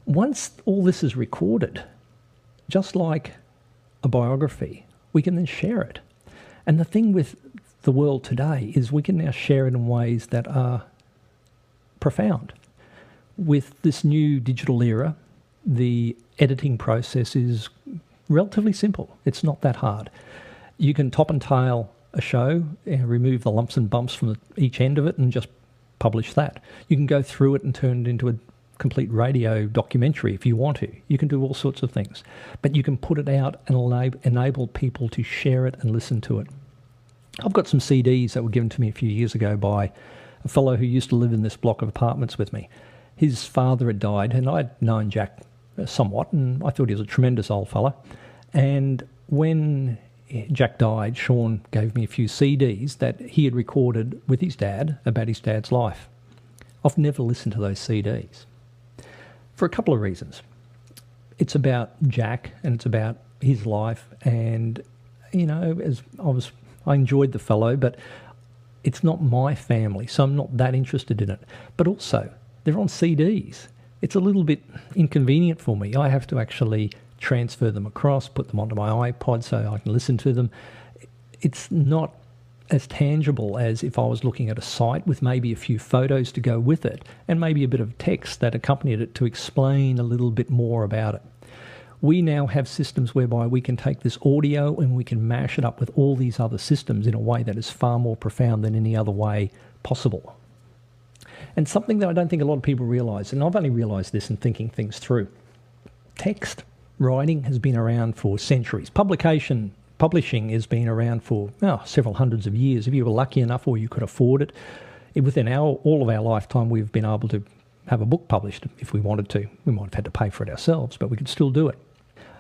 Once all this is recorded, just like a biography, we can then share it. And the thing with the world today is we can now share it in ways that are profound. With this new digital era, the editing process is relatively simple. It's not that hard. You can top and tail a show, remove the lumps and bumps from each end of it and just publish that. You can go through it and turn it into a complete radio documentary if you want to. You can do all sorts of things. But you can put it out and enable people to share it and listen to it. I've got some CDs that were given to me a few years ago by a fellow who used to live in this block of apartments with me. His father had died, and I'd known Jack somewhat, and I thought he was a tremendous old fella. And when Jack died, Sean gave me a few CDs that he had recorded with his dad about his dad's life. I've never listened to those CDs for a couple of reasons. It's about Jack and it's about his life, and as I enjoyed the fellow, but it's not my family, so I'm not that interested in it. But also, they're on CDs. It's a little bit inconvenient for me. I have to actually transfer them across, put them onto my iPod so I can listen to them. It's not as tangible as if I was looking at a site with maybe a few photos to go with it and maybe a bit of text that accompanied it to explain a little bit more about it. We now have systems whereby we can take this audio and we can mash it up with all these other systems in a way that is far more profound than any other way possible. And something that I don't think a lot of people realise, and I've only realised this in thinking things through, text writing has been around for centuries. Publishing has been around for several hundreds of years. If you were lucky enough or you could afford it, within all of our lifetime we've been able to have a book published if we wanted to. We might have had to pay for it ourselves, but we could still do it.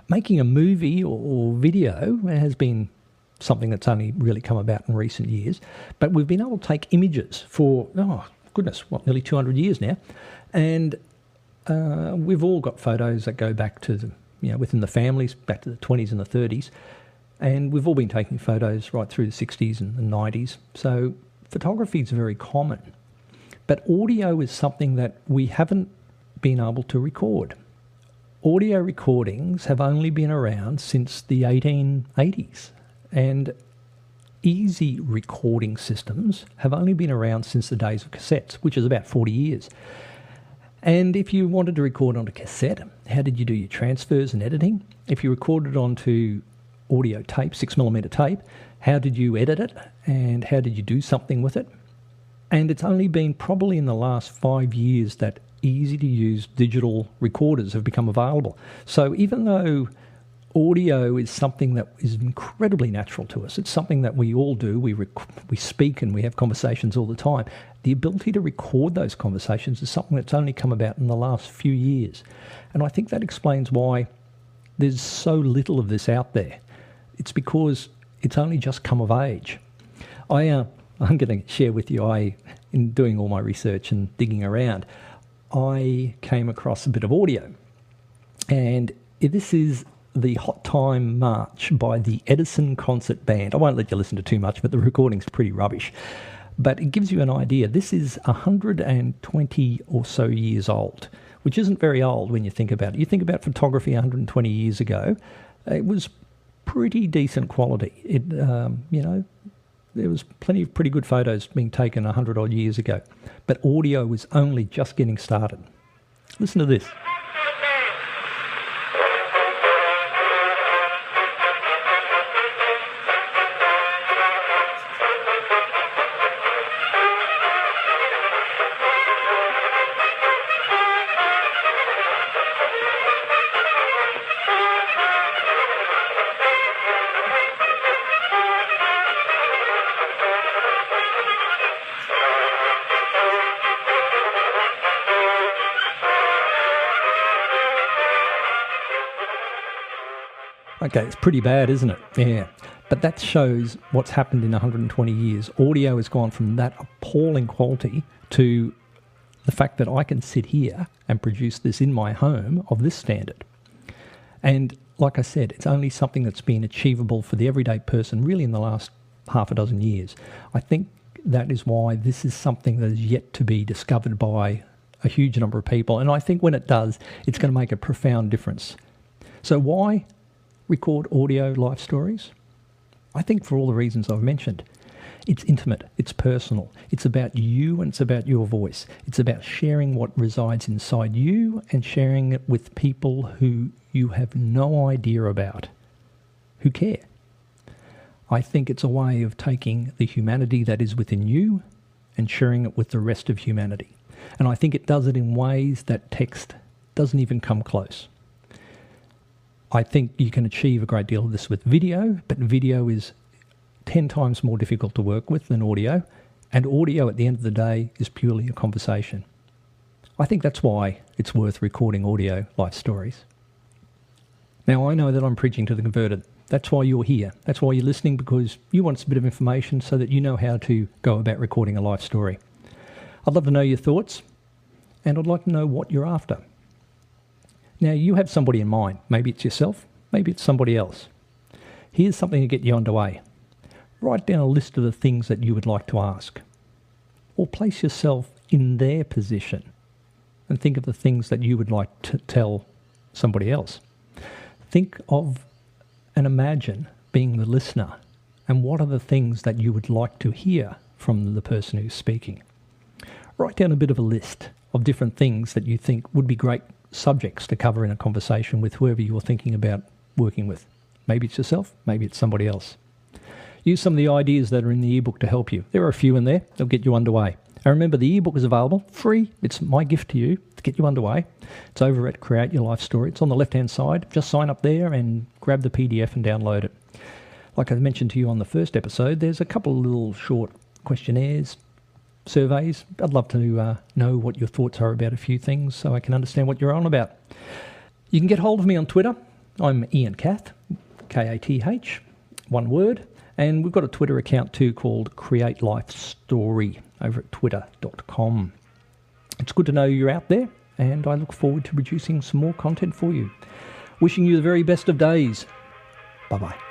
Making a movie or video has been something that's only really come about in recent years, but we've been able to take images for, nearly 200 years now, and we've all got photos that go back to within the families, back to the 20s and the 30s, and we've all been taking photos right through the 60s and the 90s, so photography is very common. But audio is something that we haven't been able to record. Audio recordings have only been around since the 1880s, and easy recording systems have only been around since the days of cassettes, which is about 40 years. And if you wanted to record onto cassette, how did you do your transfers and editing? If you recorded onto audio tape, 6mm tape, how did you edit it and how did you do something with it? And it's only been probably in the last 5 years that easy-to-use digital recorders have become available. So even though audio is something that is incredibly natural to us, it's something that we all do, we speak and we have conversations all the time, the ability to record those conversations is something that's only come about in the last few years. And I think that explains why there's so little of this out there. It's because it's only just come of age. I'm going to share with you, in doing all my research and digging around, I came across a bit of audio. And this is the Hot Time March by the Edison Concert Band. I won't let you listen to too much, but the recording's pretty rubbish. But it gives you an idea. This is 120 or so years old, which isn't very old when you think about it. You think about photography 120 years ago, it was pretty decent quality. There was plenty of pretty good photos being taken 100 odd years ago, but audio was only just getting started. Listen to this. Okay, it's pretty bad, isn't it? Yeah. But that shows what's happened in 120 years. Audio has gone from that appalling quality to the fact that I can sit here and produce this in my home of this standard. And like I said, it's only something that's been achievable for the everyday person really in the last half a dozen years. I think that is why this is something that is yet to be discovered by a huge number of people. And I think when it does, it's going to make a profound difference. So why record audio life stories? I think for all the reasons I've mentioned. It's intimate, it's personal, it's about you and it's about your voice. It's about sharing what resides inside you and sharing it with people who you have no idea about, who care. I think it's a way of taking the humanity that is within you and sharing it with the rest of humanity. And I think it does it in ways that text doesn't even come close. I think you can achieve a great deal of this with video, but video is 10 times more difficult to work with than audio, and audio at the end of the day is purely a conversation. I think that's why it's worth recording audio life stories. Now, I know that I'm preaching to the converted. That's why you're here. That's why you're listening, because you want a bit of information so that you know how to go about recording a life story. I'd love to know your thoughts, and I'd like to know what you're after. Now, you have somebody in mind. Maybe it's yourself, maybe it's somebody else. Here's something to get you underway. Write down a list of the things that you would like to ask, or place yourself in their position and think of the things that you would like to tell somebody else. Think of and imagine being the listener, and what are the things that you would like to hear from the person who's speaking. Write down a bit of a list of different things that you think would be great subjects to cover in a conversation with whoever you're thinking about working with. Maybe it's yourself, maybe it's somebody else. Use some of the ideas that are in the ebook to help you. There are a few in there. They'll get you underway. And remember, the ebook is available, free. It's my gift to you to get you underway. It's over at Create Your Life Story. It's on the left-hand side. Just sign up there and grab the PDF and download it. Like I mentioned to you on the first episode, there's a couple of little short questionnaires, surveys. I'd love to know what your thoughts are about a few things so I can understand what you're on about. You can get hold of me on Twitter. I'm Ian Kath, Kath, one word. And we've got a Twitter account too called Create Life Story over at twitter.com. It's good to know you're out there, and I look forward to producing some more content for you. Wishing you the very best of days. Bye-bye.